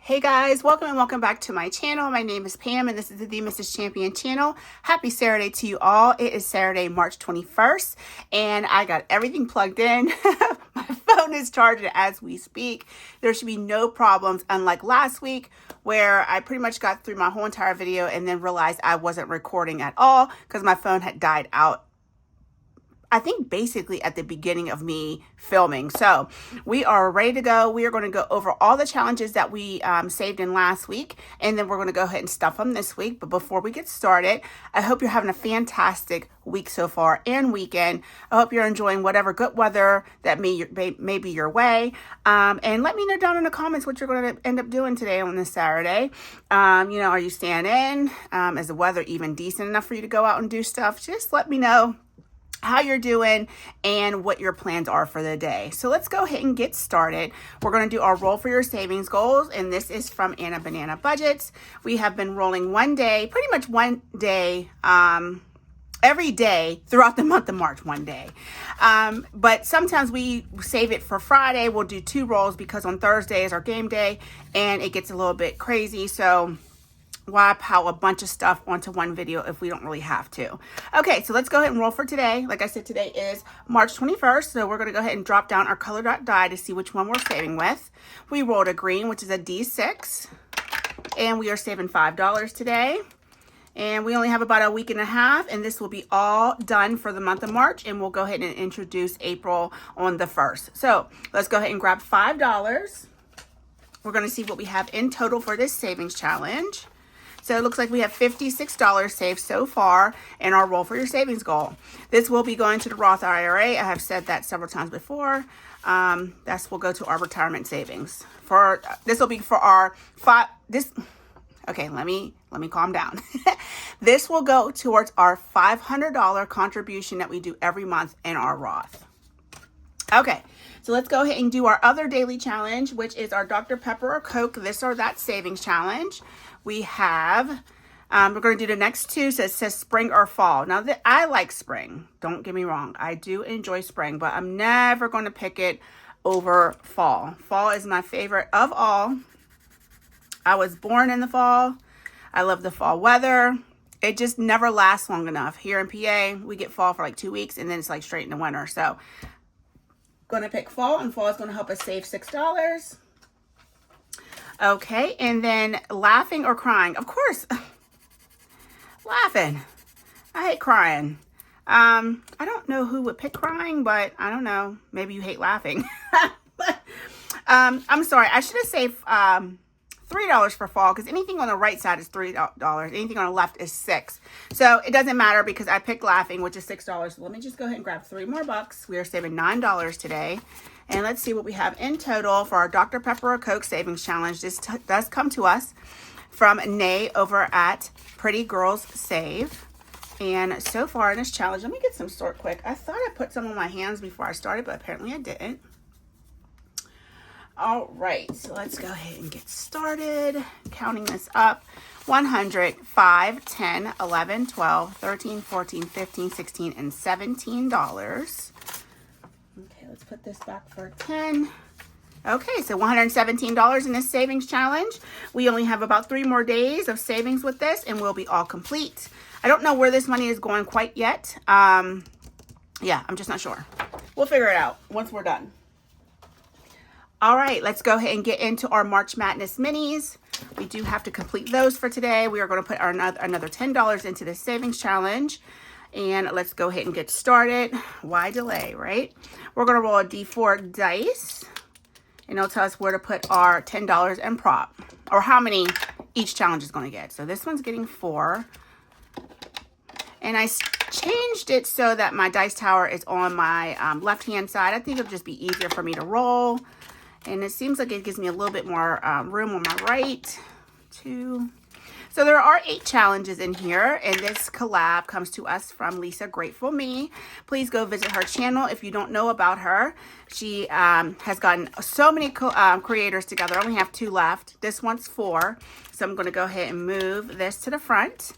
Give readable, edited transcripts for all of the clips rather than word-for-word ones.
Hey guys, welcome and welcome back to my channel. My name is Pam and this is the Mrs. Champion channel. Happy Saturday to you all. It is Saturday, March 21st and I got everything plugged in. My phone is charging as we speak. There should be no problems, unlike last week where I pretty much got through my whole entire video and then realized I wasn't recording at all because my phone had died out. I think basically at the beginning of me filming. So we are ready to go. We are going to go over all the challenges that we saved in last week, and then we're going to go ahead and stuff them this week. But before we get started, I hope you're having a fantastic week so far and weekend. I hope you're enjoying whatever good weather that may be your way. And let me know down in the comments what you're going to end up doing today on this Saturday. Are you staying in? Is the weather even decent enough for you to go out and do stuff? Just let me know how you're doing and what your plans are for the day. So let's go ahead and get started. We're going to do our roll for your savings goals, and this is from Anna Banana Budgets. We have been rolling one day, pretty much one day, every day throughout the month of March, one day. But sometimes we save it for Friday. We'll do 2 rolls because on Thursday is our game day and it gets a little bit crazy. So why pile a bunch of stuff onto one video if we don't really have to? Okay, so let's go ahead and roll for today. Like I said, today is March 21st, so we're going to go ahead and drop down our color dot die to see which one we're saving with. We rolled a green, which is a D6, and we are saving $5 today. And we only have about a week and a half, and this will be all done for the month of March, and we'll go ahead and introduce April on the 1st. So let's go ahead and grab $5. We're going to see what we have in total for this savings challenge. So it looks like we have $56 saved so far in our roll for your savings goal. This will be going to the Roth IRA. I have said that several times before. This will go to our retirement savings. This will be for our okay, let me calm down. This will go towards our $500 contribution that we do every month in our Roth. Okay, so let's go ahead and do our other daily challenge, which is our Dr. Pepper or Coke this or that savings challenge. We have, we're going to do the next 2, so it says spring or fall. Now, I like spring. Don't get me wrong. I do enjoy spring, but I'm never going to pick it over fall. Fall is my favorite of all. I was born in the fall. I love the fall weather. It just never lasts long enough. Here in PA, we get fall for like 2 weeks, and then it's like straight into winter. So, going to pick fall, and fall is going to help us save $6. Okay, and then laughing or crying. Of course, laughing. I hate crying. I don't know who would pick crying, but I don't know. Maybe you hate laughing. I'm sorry. I should have saved $3 for fall because anything on the right side is $3. Anything on the left is $6. So it doesn't matter because I picked laughing, which is $6. So let me just go ahead and grab 3 more bucks. We are saving $9 today. And let's see what we have in total for our Dr. Pepper or Coke savings challenge. This does come to us from Nay over at Pretty Girls Save. And so far in this challenge, let me get some sort quick. I thought I put some on my hands before I started, but apparently I didn't. All right, so let's go ahead and get started. Counting this up. 100, 5, 10, 11, 12, 13, 14, 15, 16, and $17. Okay, let's put this back for 10. Okay, so $117 in this savings challenge. We only have about 3 more days of savings with this, and we'll be all complete. I don't know where this money is going quite yet. Yeah, I'm just not sure. We'll figure it out once we're done. All right, let's go ahead and get into our March Madness minis. We do have to complete those for today. We are going to put another $10 into this savings challenge. And let's go ahead and get started. Why delay, right? We're going to roll a D4 dice. And it'll tell us where to put our $10 in prop. Or how many each challenge is going to get. So this one's getting 4. And I changed it so that my dice tower is on my left-hand side. I think it'll just be easier for me to roll. And it seems like it gives me a little bit more room on my right. 2. So there are 8 challenges in here, and this collab comes to us from Lisa Grateful Me. Please go visit her channel if you don't know about her. She has gotten so many creators together. I only have 2 left. This one's 4. So I'm going to go ahead and move this to the front.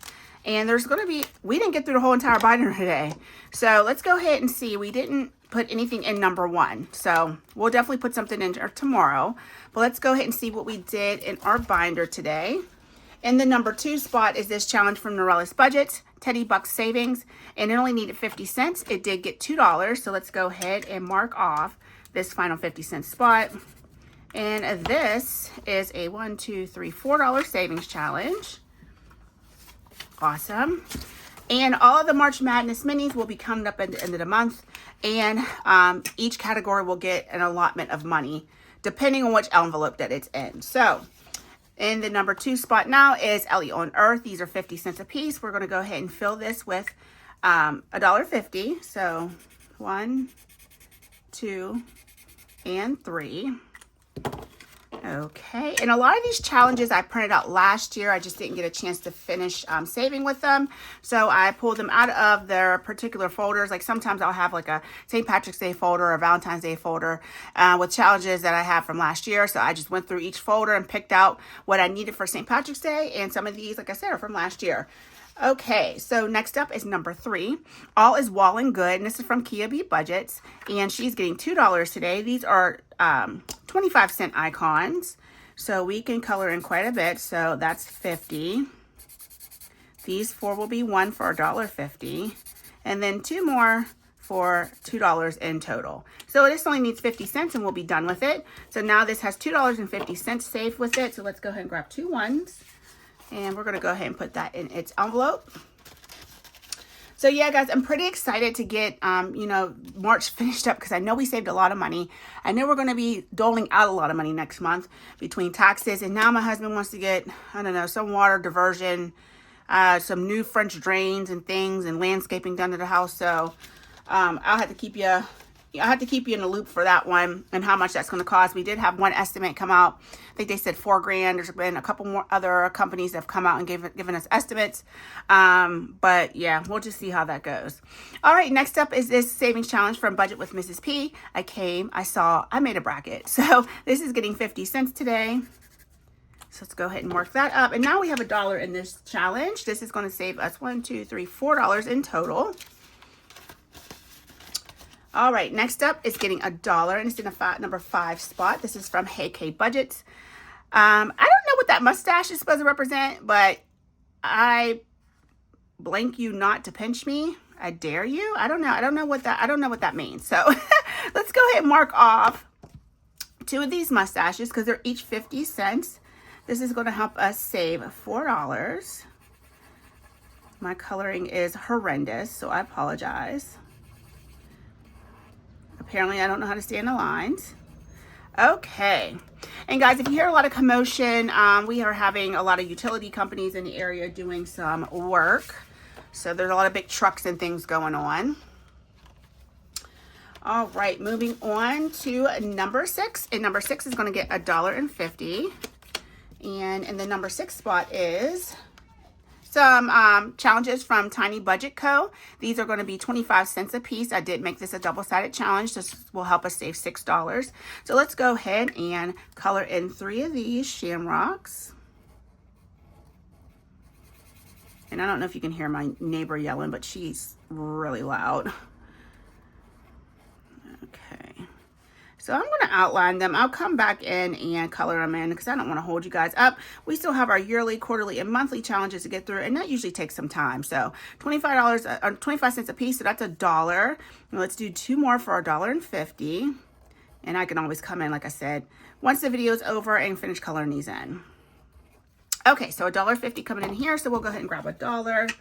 And there's going to be, we didn't get through the whole entire binder today. So let's go ahead and see. We didn't put anything in number 1. So we'll definitely put something in tomorrow. But let's go ahead and see what we did in our binder today. In the number 2 spot is this challenge from Norellis Budgets, Teddy Bucks Savings. And it only needed 50 cents. It did get $2. So let's go ahead and mark off this final 50-cent spot. And this is a $4 savings challenge. Awesome. And all of the March Madness minis will be coming up at the end of the month. And each category will get an allotment of money, depending on which envelope that it's in. So, in the number 2 spot now is Ellie on Earth. These are 50 cents a piece. We're going to go ahead and fill this with $1.50. So, 1, 2, and 3. Okay, and a lot of these challenges I printed out last year. I just didn't get a chance to finish saving with them. So I pulled them out of their particular folders. Like sometimes I'll have like a St. Patrick's Day folder or a Valentine's Day folder with challenges that I have from last year. So I just went through each folder and picked out what I needed for St. Patrick's Day. And some of these, like I said, are from last year. Okay, so next up is number 3. All is Well and Good. And this is from Kia B Budgets. And she's getting $2 today. These are 25-cent icons. So we can color in quite a bit. So that's 50. These 4 will be 1 for $1.50. And then 2 more for $2 in total. So this only needs 50 cents and we'll be done with it. So now this has $2.50 saved with it. So let's go ahead and grab 2 ones. And we're going to go ahead and put that in its envelope. So yeah, guys, I'm pretty excited to get, March finished up because I know we saved a lot of money. I know we're going to be doling out a lot of money next month between taxes. And now my husband wants to get, I don't know, some water diversion, some new French drains and things and landscaping done to the house. So I'll have to keep you in the loop for that one and how much that's going to cost. We did have one estimate come out. I think they said $4,000. There's been a couple more other companies that have come out and given us estimates. But yeah, we'll just see how that goes. All right, next up is this savings challenge from Budget with Mrs. P. I made a bracket. So this is getting 50 cents today. So let's go ahead and mark that up. And now we have $1 in this challenge. This is going to save us $4 in total. All right, next up is getting $1, and it's in the number 5 spot. This is from Hey K Budgets. I don't know what that mustache is supposed to represent, but I blank you not to pinch me. I dare you. I don't know what that means. So let's go ahead and mark off 2 of these mustaches because they're each 50 cents. This is going to help us save $4. My coloring is horrendous, so I apologize. Apparently, I don't know how to stay in the lines. Okay. And guys, if you hear a lot of commotion, we are having a lot of utility companies in the area doing some work. So there's a lot of big trucks and things going on. All right, moving on to number 6. And number 6 is going to get $1.50. And in the number 6 spot is some challenges from Tiny Budget Co. These are going to be 25 cents a piece. I did make this a double-sided challenge. This will help us save $6. So let's go ahead and color in 3 of these shamrocks. And I don't know if you can hear my neighbor yelling, but she's really loud. Okay. So I'm going to outline them. I'll come back in and color them in because I don't want to hold you guys up. We still have our yearly, quarterly, and monthly challenges to get through, and that usually takes some time. So $25 or 25 cents a piece, so that's $1. And let's do 2 more for $1.50. And I can always come in, like I said, once the video is over and finish coloring these in. Okay, so $1.50 coming in here. So we'll go ahead and grab $1,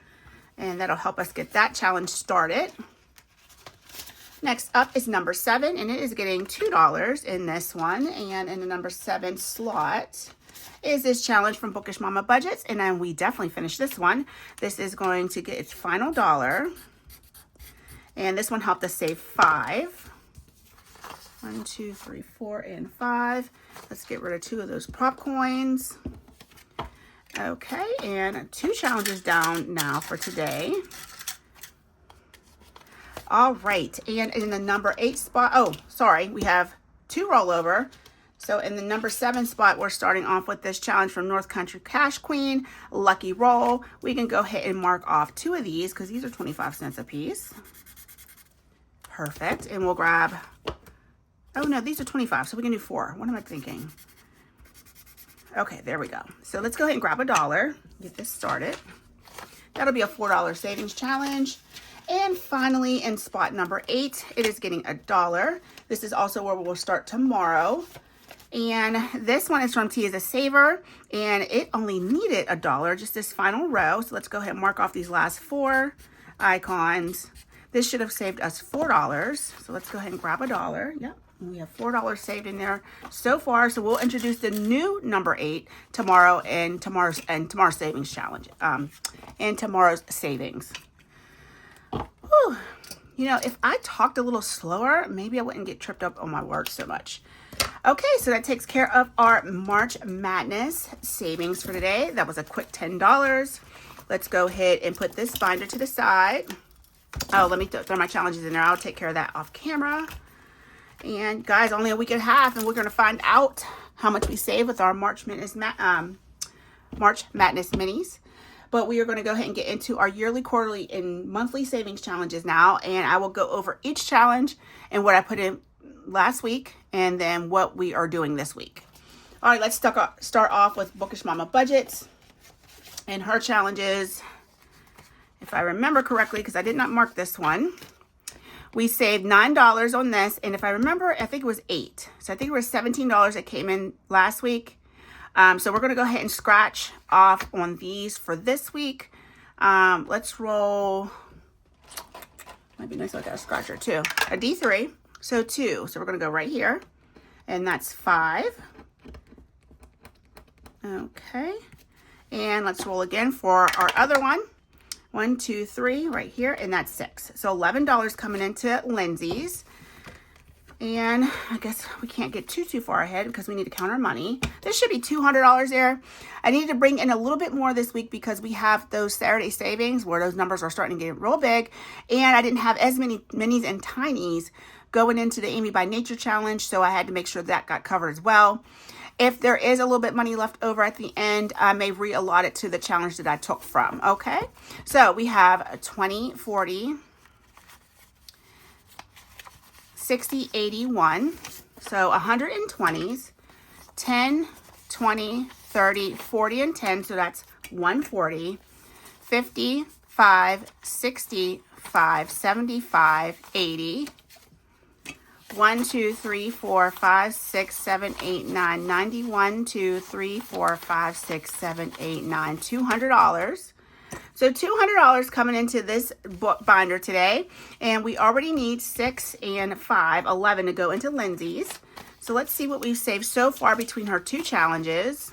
and that'll help us get that challenge started. Next up is number 7, and it is getting $2 in this one. And in the number 7 slot is this challenge from Bookish Mama Budgets. And then we definitely finished this one. This is going to get its final $1. And this one helped us save 5. 1, 2, 3, 4, and 5. Let's get rid of 2 of those prop coins. Okay, and 2 challenges down now for today. All right, and in the number 8 spot, we have 2 rollover. So in the number 7 spot, we're starting off with this challenge from North Country Cash Queen, Lucky Roll. We can go ahead and mark off 2 of these because these are 25 cents a piece. Perfect. And we'll grab, oh no, these are 25, so we can do 4. What am I thinking? Okay, there we go. So let's go ahead and grab $1, get this started. That'll be a $4 savings challenge. And finally, in spot number 8, it is getting $1. This is also where we'll start tomorrow. And this one is from T as a Saver, and it only needed $1, just this final row. So let's go ahead and mark off these last 4 icons. This should have saved us $4. So let's go ahead and grab $1. Yep, and we have $4 saved in there so far. So we'll introduce the new number 8 tomorrow and tomorrow's savings challenge. And tomorrow's savings. Whew. You know, if I talked a little slower, maybe I wouldn't get tripped up on my words so much. Okay, so that takes care of our March Madness savings for today. That was a quick $10. Let's go ahead and put this binder to the side. Oh, let me throw my challenges in there. I'll take care of that off camera. And guys, only a week and a half, and we're going to find out how much we save with our March Madness minis. But we are going to go ahead and get into our yearly, quarterly, and monthly savings challenges now. And I will go over each challenge and what I put in last week and then what we are doing this week. All right, let's start off with Bookish Mama Budgets and her challenges. If I remember correctly, because I did not mark this one, we saved $9 on this. And if I remember, I think it was $8. So I think it was $17 that came in last week. So we're going to go ahead and scratch off on these for this week. Let's roll, might be nice to look at a scratcher too. A D3, so 2. So we're going to go right here, and that's 5. Okay, and let's roll again for our other one. 1, 2, 3, right here, and that's 6. So $11 coming into Lindsay's. And I guess we can't get too far ahead because we need to count our money. This should be $200 there. I needed to bring in a little bit more this week because we have those Saturday savings where those numbers are starting to get real big. And I didn't have as many minis and tinies going into the Amy by Nature challenge, so I had to make sure that got covered as well. If there is a little bit money left over at the end, I may re-allot it to the challenge that I took from, okay? So we have 20, 40, 60, 81, so 120s, 10, 20, 30, 40, and 10, so that's 140, 50, 5, 60, 5, 75, 80, 1, 2, 3, 4, 5, 6, 7, 8, 9, 90, 1, 2, 3, 4, 5, 6, 7, 8, 9, $200. So $200 coming into this book binder today, and we already need 6 and 5, 11 to go into Lindsay's. So let's see what we've saved so far between her 2 challenges.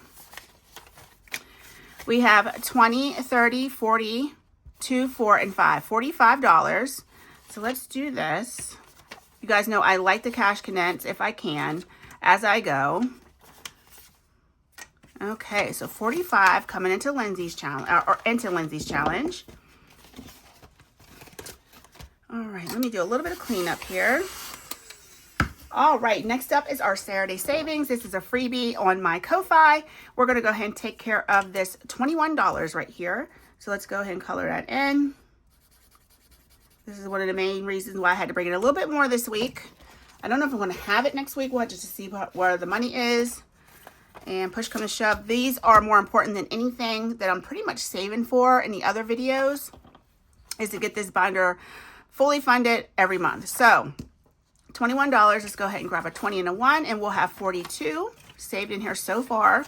We have 20, 30, 40, 2, 4, and 5, $45. So let's do this. You guys know I like to cash condense if I can as I go. Okay, so 45 coming into Lindsay's challenge, or into Lindsay's challenge. All right, let me do a little bit of cleanup here. All right, next up is our Saturday savings. This is a freebie on my Ko-Fi. We're going to go ahead and take care of this $21 right here. So let's go ahead and color that in. This is one of the main reasons why I had to bring it a little bit more this week. I don't know if I'm going to have it next week. We'll have to see where the money is. And push come to shove, these are more important than anything that I'm pretty much saving for in the other videos, is to get this binder fully funded every month. So $21, let's go ahead and grab a 20 and a 1, and we'll have 42 saved in here so far.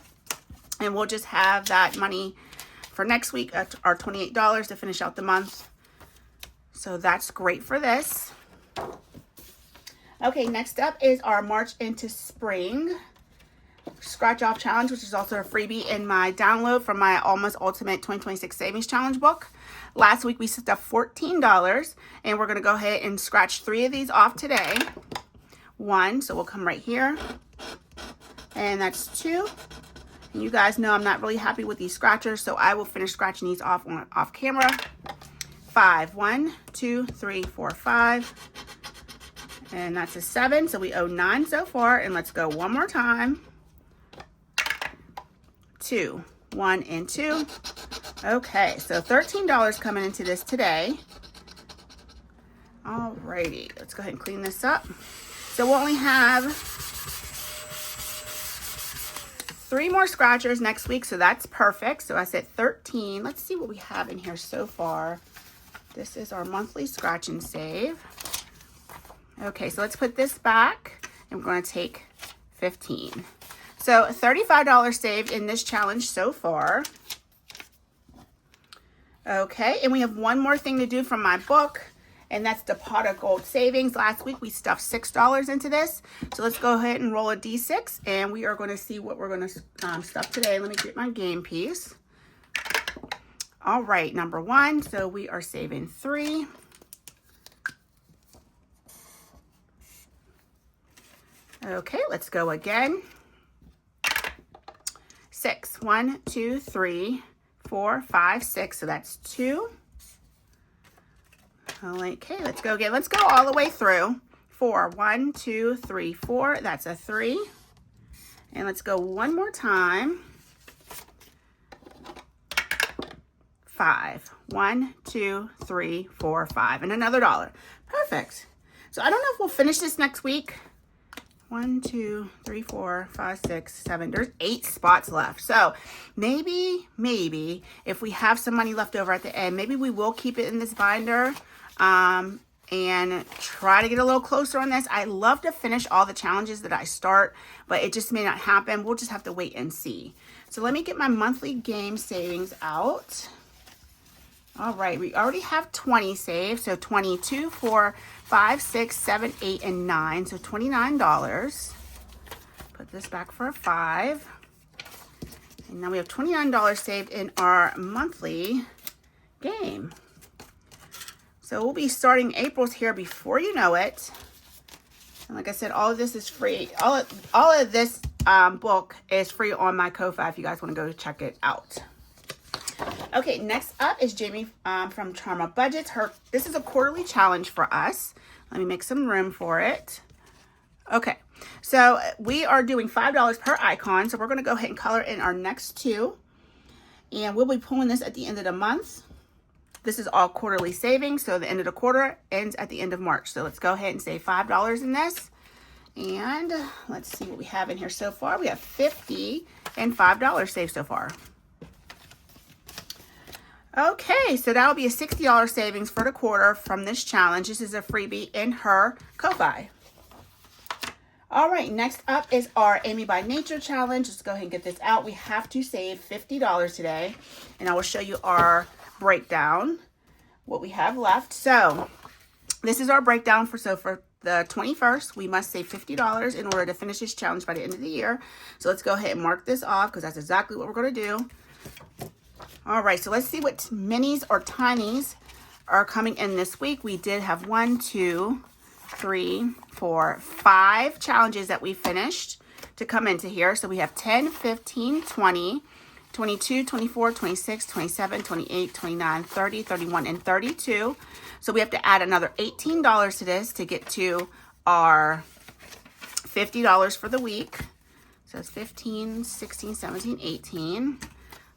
And we'll just have that money for next week, our $28 to finish out the month. So that's great for this. Okay, next up is our March into Spring Scratch Off Challenge, which is also a freebie in my download from my Almost Ultimate 2026 Savings Challenge book. Last week we stuffed $14, and we're going to go ahead and scratch 3 of these off today. 1, so we'll come right here, and that's 2. And you guys know I'm not really happy with these scratchers, so I will finish scratching these off camera. 5, 1, 2, 3, 4, 5. And that's a 7, so we owe 9 so far. And let's go one more time. 2, 1, and 2. Okay, so $13 coming into this today. Alrighty, let's go ahead and clean this up. So we'll only have 3 more scratchers next week, so that's perfect. So I said 13. Let's see what we have in here so far. This is our monthly scratch and save. Okay, so let's put this back, and we're going to take 15. So $35 saved in this challenge so far. Okay, and we have one more thing to do from my book, and that's the pot of gold savings. Last week we stuffed $6 into this. So let's go ahead and roll a D6, and we are going to see what we're going to stuff today. Let me get my game piece. All right, number 1. So we are saving 3. Okay, let's go again. 6. 1, 2, 3, 4, 5, 6. So that's 2. Okay, let's go again. Let's go all the way through. 4. 1, 2, 3, 4. That's a 3. And let's go one more time. 5. 1, 2, 3, 4, 5. And another $1. Perfect. So I don't know if we'll finish this next week. 1, 2, 3, 4, 5, 6, 7. There's 8 spots left. So maybe if we have some money left over at the end, maybe we will keep it in this binder and try to get a little closer on this. I love to finish all the challenges that I start, but it just may not happen. We'll just have to wait and see. So let me get my monthly game savings out. All right, we already have 20 saved. So 22, 4, 5, 6, 7, 8, and 9. So $29. Put this back for a 5. And now we have $29 saved in our monthly game. So we'll be starting April's here before you know it. And like I said, all of this is free. All of this book is free on my Ko-Fi if you guys want to go check it out. Okay, next up is Jamie from Charma Budgets. This is a quarterly challenge for us. Let me make some room for it. Okay, so we are doing $5 per icon. So we're going to go ahead and color in our next 2. And we'll be pulling this at the end of the month. This is all quarterly savings. So the end of the quarter ends at the end of March. So let's go ahead and save $5 in this. And let's see what we have in here so far. We have $50 and $5 saved so far. Okay, so that will be a $60 savings for the quarter from this challenge. This is a freebie in her Ko-Fi. All right, next up is our Amy by Nature challenge. Let's go ahead and get this out. We have to save $50 today, and I will show you our breakdown, what we have left. So this is our breakdown for the 21st. We must save $50 in order to finish this challenge by the end of the year. So let's go ahead and mark this off because that's exactly what we're going to do. All right, so let's see what minis or tinies are coming in this week. We did have 1, 2, 3, 4, 5 challenges that we finished to come into here. So we have 10, 15, 20, 22, 24, 26, 27, 28, 29, 30, 31, and 32. So we have to add another $18 to this to get to our $50 for the week. So it's 15, 16, 17, 18.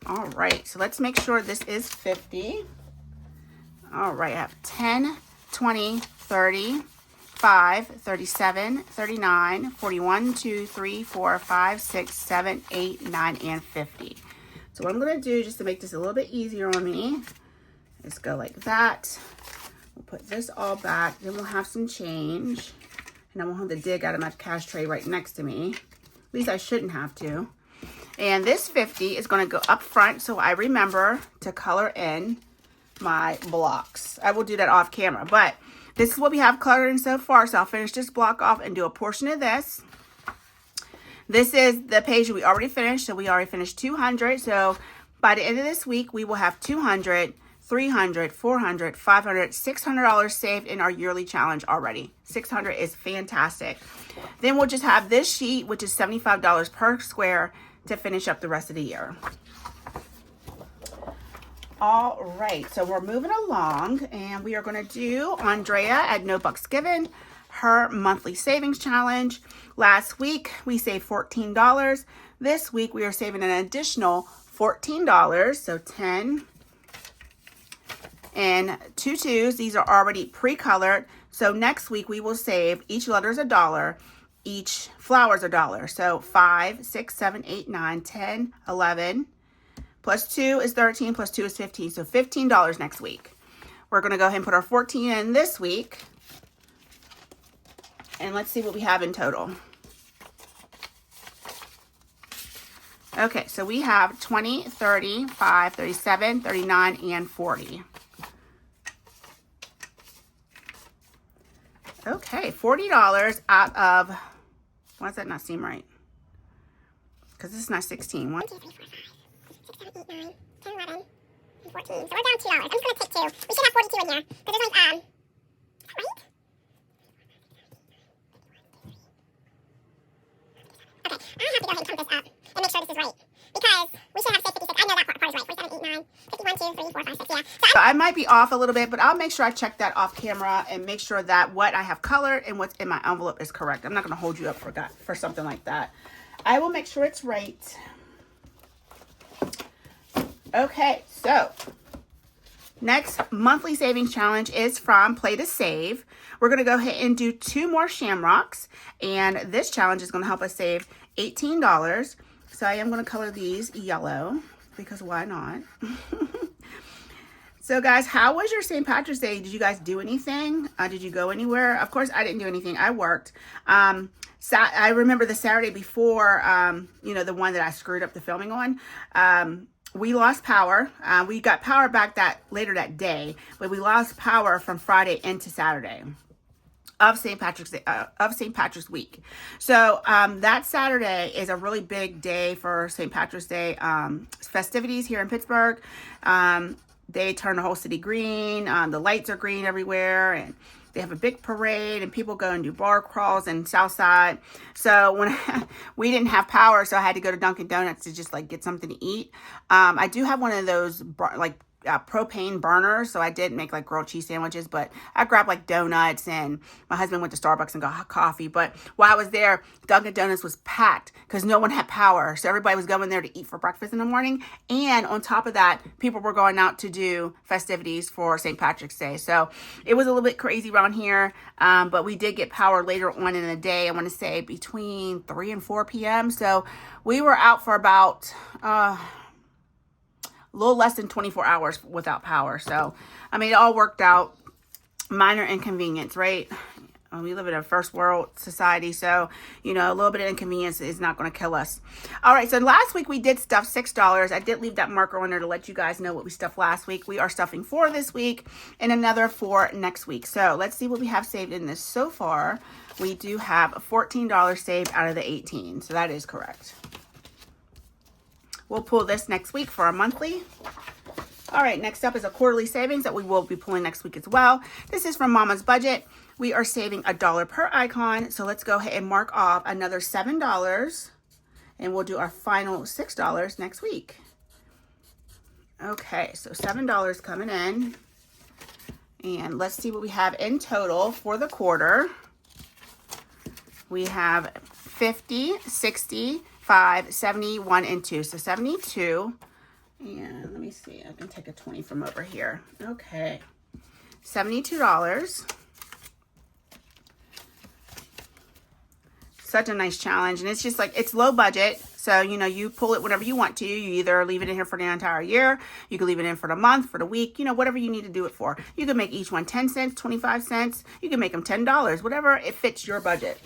All right, so let's make sure this is 50. All right, I have 10, 20, 30, 5, 37, 39, 41, 2, 3, 4, 5, 6, 7, 8, 9, and 50. So what I'm going to do, just to make this a little bit easier on me, is go like that. We'll put this all back. Then we'll have some change. And I won't have to dig out of my cash tray right next to me. At least I shouldn't have to. And this 50 is going to go up front so I remember to color in my blocks. I will do that off camera, but this is what we have colored in so far. So I'll finish this block off and do a portion of this. This is the page that we already finished. So we already finished 200. So by the end of this week, we will have 200, 300, 400, 500, $600 saved in our yearly challenge already. 600 is fantastic. Then we'll just have this sheet, which is $75 per square, to finish up the rest of the year. All right, so we're moving along, and we are going to do Andrea at No Bucks Given. her monthly savings challenge. Last week, we saved $14. This week, we are saving an additional $14, so 10 and 2 twos. These are already pre-colored. So next week, we will save, each letter is $1, each flower is $1. So 5, 6, 7, 8, 9, 10, 11, plus 2 is 13, plus 2 is 15. So $15 next week. We're going to go ahead and put our 14 in this week. And let's see what we have in total. Okay, so we have 20, 30, 5, 37, 39, and 40. Okay, $40 out of, why does that not seem right? Because this is not 16. 1, 2, 3, 4, 5, 6, 7, 8, 9, 10, 11, 14. So we're down $2. I'm just going to take 2. We should have 42 in here. Because this one's, right? Okay, I have to go ahead and count this up and make sure this is right. Because we should have saved 56. I know that part is right. 47, 8, 9, 51, 2, 3, 4, 5, 6, yeah. So I might be off a little bit, but I'll make sure I check that off camera and make sure that what I have colored and what's in my envelope is correct. I'm not going to hold you up for something like that. I will make sure it's right. Okay, so next monthly savings challenge is from Play to Save. We're going to go ahead and do 2 more shamrocks, and this challenge is going to help us save $18. So I am going to color these yellow because why not? So guys, how was your St. Patrick's Day? Did you guys do anything? Did you go anywhere? Of course, I didn't do anything. I worked. I remember the Saturday before, you know, the one that I screwed up the filming on. We lost power. We got power back later that day, but we lost power from Friday into Saturday of St. Patrick's Day, of St. Patrick's Week. So that Saturday is a really big day for St. Patrick's Day festivities here in Pittsburgh. They turn the whole city green. The lights are green everywhere, and they have a big parade, and people go and do bar crawls in Southside. So when we didn't have power, so I had to go to Dunkin' Donuts to just like get something to eat. I do have one of those propane burners, so I did make like grilled cheese sandwiches, but I grabbed like donuts, and my husband went to Starbucks and got coffee. But while I was there, Dunkin' Donuts was packed because no one had power, so everybody was going there to eat for breakfast in the morning. And on top of that, people were going out to do festivities for St. Patrick's Day. So it was a little bit crazy around here, but we did get power later on in the day. I want to say between 3 and 4 p.m. So we were out for about a little less than 24 hours without power. So, I mean, it all worked out. Minor inconvenience, right? We live in a first world society, so, you know, a little bit of inconvenience is not going to kill us. All right, so last week we did stuff $6. I did leave that marker on there to let you guys know what we stuffed last week. We are stuffing 4 this week and another 4 next week. So let's see what we have saved in this so far. We do have $14 saved out of the 18, so that is correct. We'll pull this next week for a monthly. All right, next up is a quarterly savings that we will be pulling next week as well. This is from Mama's Budget. We are saving $1 per icon. So let's go ahead and mark off another $7. And we'll do our final $6 next week. Okay, so $7 coming in. And let's see what we have in total for the quarter. We have 50, 60, 5, 71, and 2. So 72. And let me see. I can take a 20 from over here. Okay. $72. Such a nice challenge. And it's just like, it's low budget. So, you know, you pull it whenever you want to. You either leave it in here for the entire year. You can leave it in for the month, for the week, you know, whatever you need to do it for. You can make each one 10 cents, 25 cents. You can make them $10, whatever it fits your budget.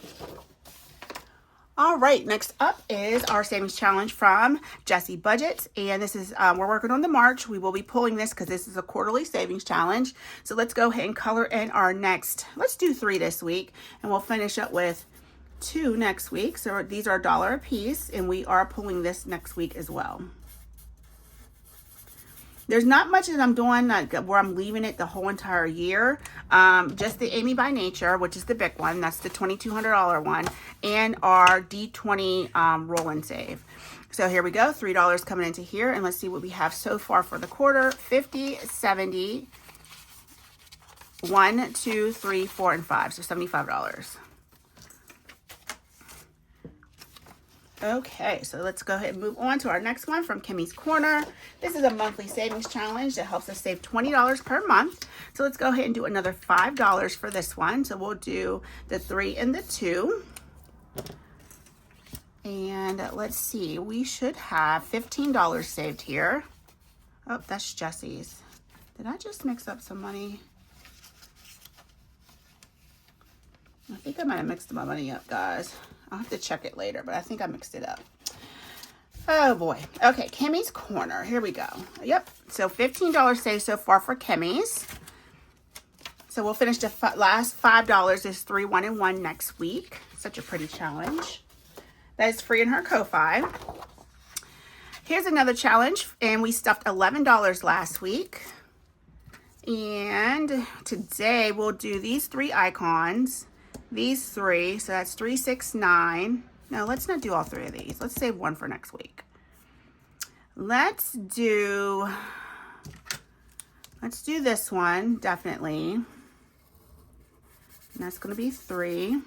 All right, next up is our savings challenge from Jessie Budgets. And this is, we're working on the March. We will be pulling this because this is a quarterly savings challenge. So let's go ahead and color in our next, let's do 3 this week. And we'll finish up with 2 next week. So these are $1 a piece, and we are pulling this next week as well. There's not much that I'm doing where I'm leaving it the whole entire year. Just the Amy by Nature, which is the big one. That's the $2,200 one. And our D20 roll and save. So here we go. $3 coming into here. And let's see what we have so far for the quarter. 50, 70, 1, 2, 3, 4, and 5. So $75. Okay, so let's go ahead and move on to our next one from Kimmy's Corner. This is a monthly savings challenge that helps us save $20 per month. So let's go ahead and do another $5 for this one. So we'll do the 3 and the 2. And let's see, we should have $15 saved here. Oh, that's Jesse's. Did I just mix up some money? I think I might have mixed my money up, guys. I'll have to check it later, but I think I mixed it up. Oh boy. Okay, Kimmy's Corner. Here we go. Yep. So $15 saved so far for Kimmy's. So we'll finish the last $5 is 3, 1, and 1 next week. Such a pretty challenge. That is free in her Ko-Fi. Here's another challenge, and we stuffed $11 last week. And today we'll do these 3 icons. These 3, so that's 3, 6, 9. No, let's not do all 3 of these. Let's save 1 for next week. Let's do this one, definitely. And that's going to be 3,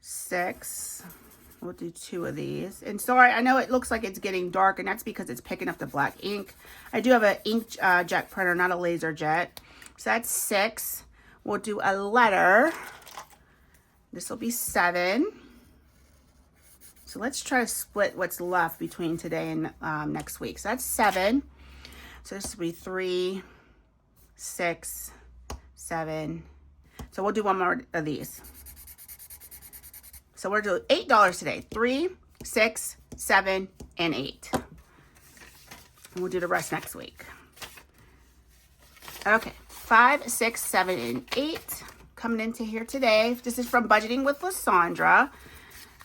6. We'll do 2 of these. And sorry, I know it looks like it's getting dark, and that's because it's picking up the black ink. I do have an inkjet printer, not a laser jet. So that's 6. We'll do a letter. This will be 7. So let's try to split what's left between today and next week. So that's 7. So this will be 3, 6, 7. So we'll do 1 more of these. So we're doing $8 today. 3, 6, 7, and 8. And we'll do the rest next week. Okay. 5, 6, 7, and 8 coming into here today. This is from Budgeting with Lysandra.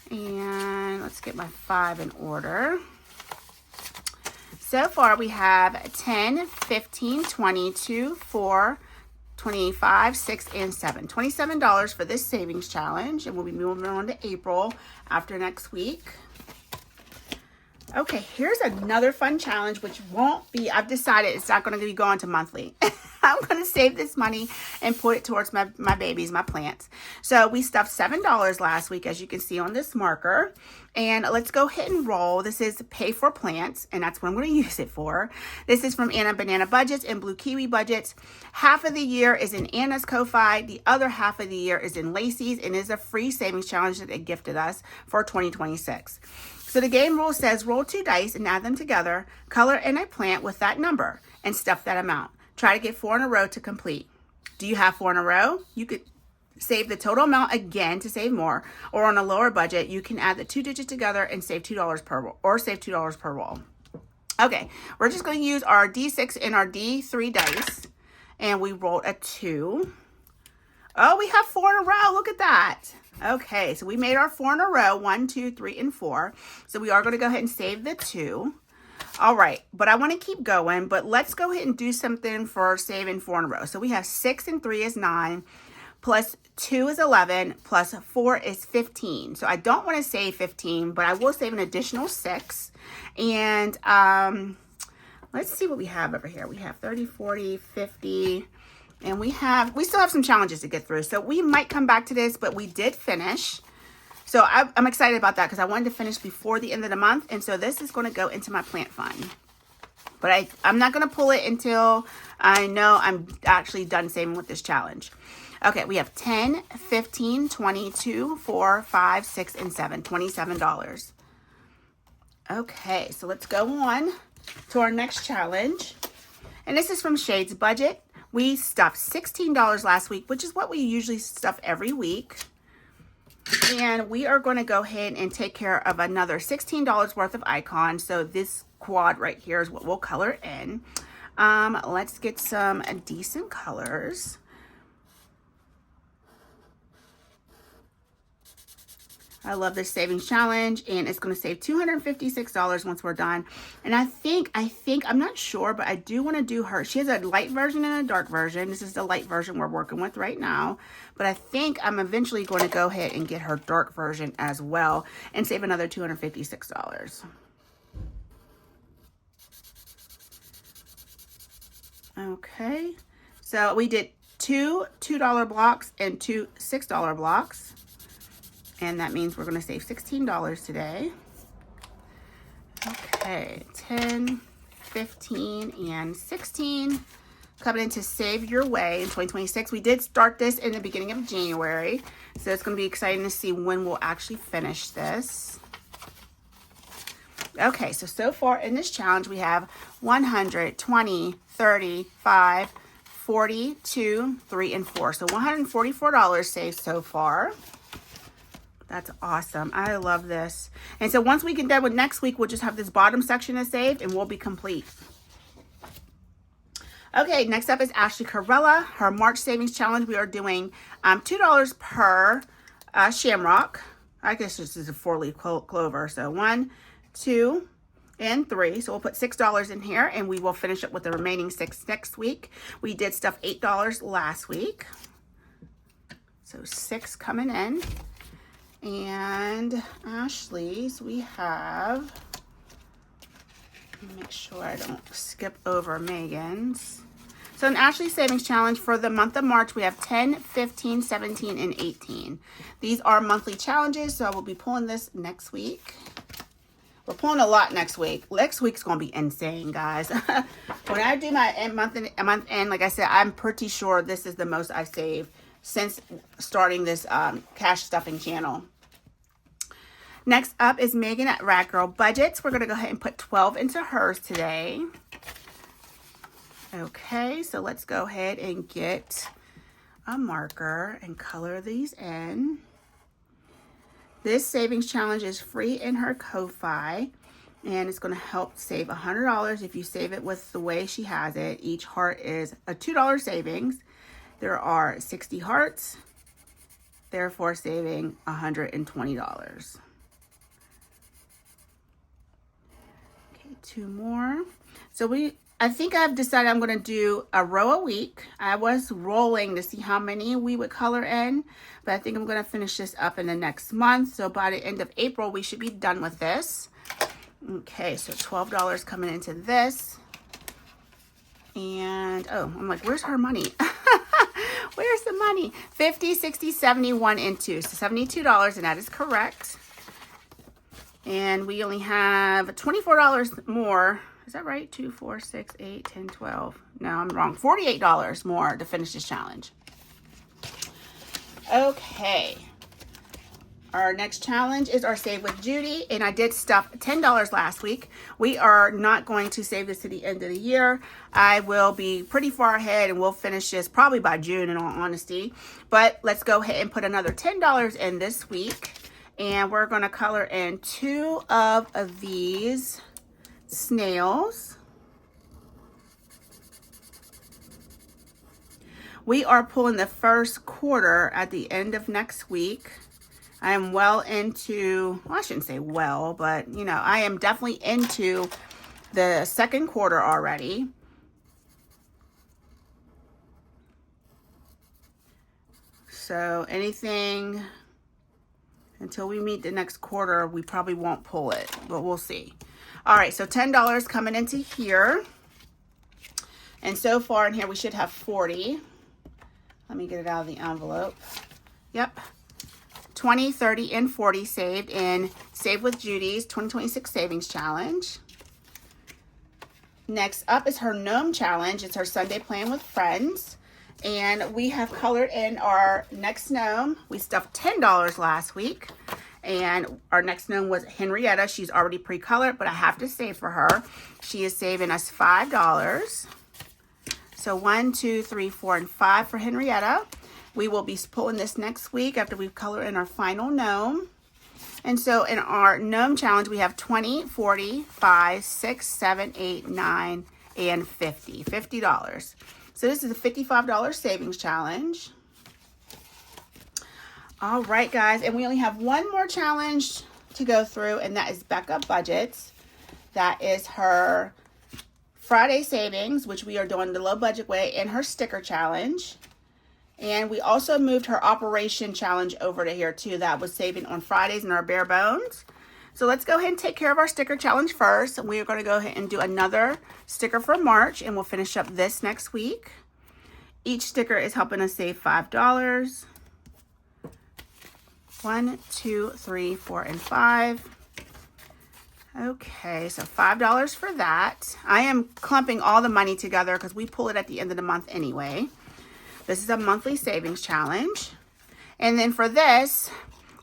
And let's get my 5 in order. So far we have 10, 15, 22, 4, 25, 6, and 7. $27 for this savings challenge. And we'll be moving on to April after next week. Okay, here's another fun challenge, which won't be, I've decided it's not going to be going to monthly. I'm going to save this money and put it towards my babies, my plants. So we stuffed $7 last week, as you can see on this marker. And let's go ahead and roll. This is Pay for Plants, and that's what I'm going to use it for. This is from Anna Banana Budgets and Blue Kiwi Budgets. Half of the year is in Anna's Ko-Fi. The other half of the year is in Lacey's, and is a free savings challenge that they gifted us for 2026. So the game rule says roll 2 dice and add them together, color in a plant with that number, and stuff that amount. Try to get 4 in a row to complete. Do you have 4 in a row? You could save the total amount again to save more, or on a lower budget, you can add the 2 digits together and save $2 per roll, or save $2 per roll. Okay, we're just going to use our D6 and our D3 dice, and we rolled a 2. Oh, we have 4 in a row. Look at that. Okay, so we made our 4 in a row, 1, 2, 3, and 4. So we are going to go ahead and save the 2. All right, but I want to keep going, but let's go ahead and do something for saving 4 in a row. So we have 6 and 3 is 9, plus 2 is 11, plus 4 is 15. So I don't want to save 15, but I will save an additional 6. And let's see what we have over here. We have 30, 40, 50, and we still have some challenges to get through. So we might come back to this, but we did finish. So I'm excited about that because I wanted to finish before the end of the month. And so this is going to go into my plant fund. But I'm not going to pull it until I know I'm actually done saving with this challenge. Okay, we have 10, 15, 22, 4, 5, 6, and 7. $27. Okay, so let's go on to our next challenge. And this is from Shade's Budget. We stuffed $16 last week, which is what we usually stuff every week. And we are going to go ahead and take care of another $16 worth of icons. So this quad right here is what we'll color in. Let's get some decent colors. I love this savings challenge, and it's going to save $256 once we're done. And I think, I'm not sure, but I do want to do her. She has a light version and a dark version. This is the light version we're working with right now. But I think I'm eventually going to go ahead and get her dark version as well and save another $256. Okay, so we did two $2 blocks and two $6 blocks. And that means we're going to save $16 today. Okay, 10, 15, and 16. Coming in to Save Your Way in 2026. We did start this in the beginning of January. So it's going to be exciting to see when we'll actually finish this. Okay, so far in this challenge, we have 100, 20, 30, 5, 40, 2, 3, and 4. So $144 saved so far. That's awesome. I love this. And so once we get done with next week, we'll just have this bottom section is saved and we'll be complete. Okay, next up is Ashley Corella. Her March Savings Challenge. We are doing $2 per shamrock. I guess this is a 4-leaf clover. So 1, 2, and 3. So we'll put $6 in here and we will finish it with the remaining 6 next week. We did stuff $8 last week. So 6 coming in. And Ashley's, we have, make sure I don't skip over Megan's. So in Ashley's Savings Challenge for the month of March, we have 10, 15, 17, and 18. These are monthly challenges, so I will be pulling this next week. We're pulling a lot next week. Next week's going to be insane, guys. When I do my month end, like I said, I'm pretty sure this is the most I've saved since starting this cash stuffing channel. Next up is Megan at Rad Girl Budgets. We're going to go ahead and put 12 into hers today. Okay, so let's go ahead and get a marker and color these in. This savings challenge is free in her Ko-Fi, and it's going to help save $100 if you save it with the way she has it. Each heart is a $2 savings. There are 60 hearts, therefore saving $120. Okay, 2 more. So I think I've decided I'm going to do a row a week. I was rolling to see how many we would color in, but I think I'm going to finish this up in the next month. So by the end of April, we should be done with this. Okay, so $12 coming into this. And, oh, I'm like, where's her money? Where's the money? 50, 60, 71, and 2. So $72, and that is correct. And we only have $24 more. Is that right? 2, 4, 6, 8, 10, 12. No, I'm wrong. $48 more to finish this challenge. Okay. Our next challenge is our Save with Judy, and I did stuff $10 last week. We are not going to save this to the end of the year. I will be pretty far ahead, and we'll finish this probably by June, in all honesty. But let's go ahead and put another $10 in this week, and we're going to color in 2 of these snails. We are pulling the first quarter at the end of next week. I am well into, well, I shouldn't say well, but you know, I am definitely into the second quarter already. So anything until we meet the next quarter, we probably won't pull it, but we'll see. All right, so $10 coming into here. And so far in here, we should have 40. Let me get it out of the envelope. Yep. 20, 30, and 40 saved in Save with Judy's 2026 Savings Challenge. Next up is her Gnome Challenge. It's her Sunday Plan with Friends. And we have colored in our next gnome. We stuffed $10 last week. And our next gnome was Henrietta. She's already pre-colored, but I have to save for her. She is saving us $5. So 1, 2, 3, 4, and 5 for Henrietta. We will be pulling this next week after we've colored in our final gnome. And so in our gnome challenge, we have 20, 40, 5, 6, 7, 8, 9, and 50. $50. So this is a $55 savings challenge. All right, guys, and we only have one more challenge to go through, and that is Becca Budgets. That is her Friday savings, which we are doing the low budget way, and her sticker challenge. And we also moved her operation challenge over to here too. That was saving on Fridays in our bare bones. So let's go ahead and take care of our sticker challenge first. We are going to go ahead and do another sticker for March, and we'll finish up this next week. Each sticker is helping us save $5. 1, 2, 3, 4, and 5. Okay, so $5 for that. I am clumping all the money together because we pull it at the end of the month anyway. This is a monthly savings challenge. And then for this,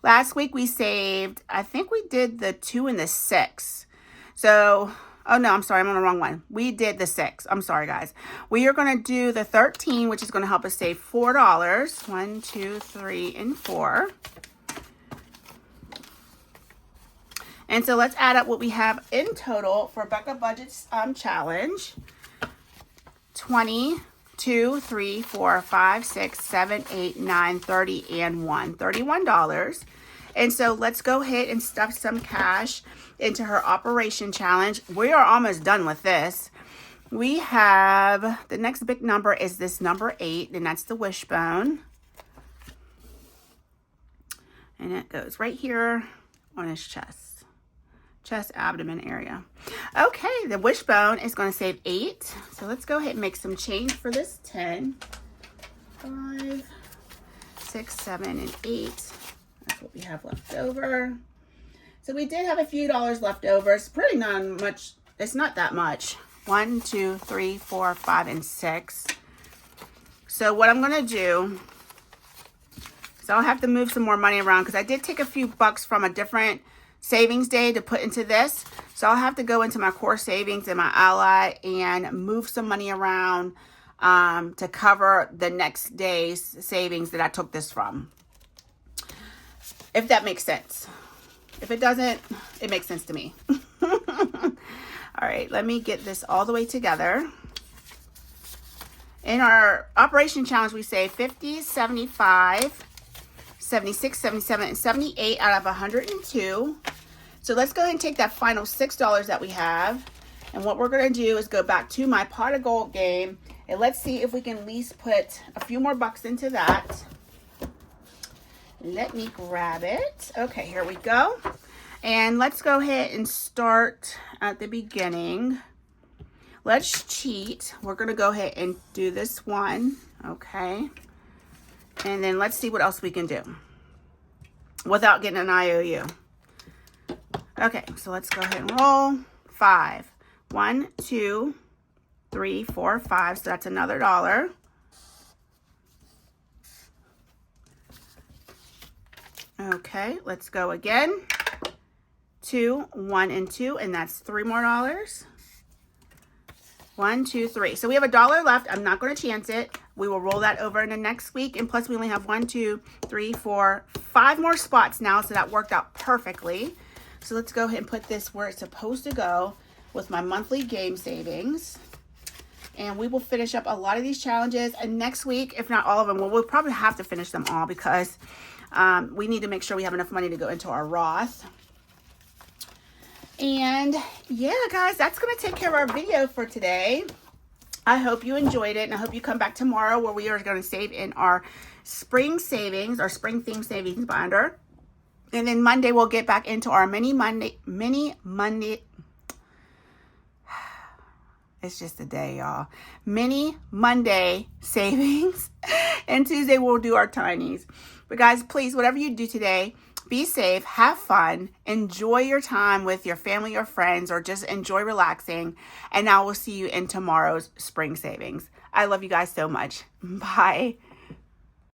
last week we saved, I think we did the 2 and the 6. So, oh no, I'm sorry, I'm on the wrong one. We did the 6. I'm sorry, guys. We are going to do the 13, which is going to help us save $4. 1, 2, 3, and 4. And so let's add up what we have in total for Becca Budget's challenge. 20, 2, 3, 4, 5, 6, 7, 8, 9, 30, and 1. $31. And so let's go ahead and stuff some cash into her operation challenge. We are almost done with this. We have, the next big number is this number 8, and that's the wishbone. And it goes right here on his chest, abdomen area. Okay, the wishbone is going to save 8. So let's go ahead and make some change for this 10. 5, 6, 7, and 8. That's what we have left over. So we did have a few dollars left over. It's pretty not much. It's not that much. 1, 2, 3, 4, 5, and 6. So what I'm going to do is I'll have to move some more money around because I did take a few bucks from a different savings day to put into this. So I'll have to go into my core savings and my ally and move some money around to cover the next day's savings that I took this from. If that makes sense. If it doesn't, it makes sense to me. All right, let me get this all the way together. In our operation challenge, we say 50, 75, 76, 77, and 78 out of 102. So let's go ahead and take that final $6 that we have. And what we're going to do is go back to my pot of gold game. And let's see if we can at least put a few more bucks into that. Let me grab it. Okay, here we go. And let's go ahead and start at the beginning. Let's cheat. We're going to go ahead and do this one. Okay. And then let's see what else we can do without getting an IOU. Okay, so let's go ahead and roll. 5. 1, 2, 3, 4, 5. So that's another $1. Okay, let's go again. 2, 1, and 2, and that's $3 more. 1, 2, 3. So we have $1 left. I'm not going to chance it. We will roll that over in the next week. And plus we only have 1, 2, 3, 4, 5 more spots now. So that worked out perfectly. So let's go ahead and put this where it's supposed to go with my monthly game savings. And we will finish up a lot of these challenges. And next week, if not all of them, well, we'll probably have to finish them all because we need to make sure we have enough money to go into our Roth. And yeah, guys, that's going to take care of our video for today. I hope you enjoyed it, and I hope you come back tomorrow where we are going to save in our spring savings, our spring theme savings binder. And then Monday we'll get back into our mini Monday. It's just a day, y'all. Mini Monday savings. And Tuesday we'll do our tinies. But guys, please, whatever you do today, be safe, have fun, enjoy your time with your family or friends, or just enjoy relaxing. And I will see you in tomorrow's spring savings. I love you guys so much. Bye.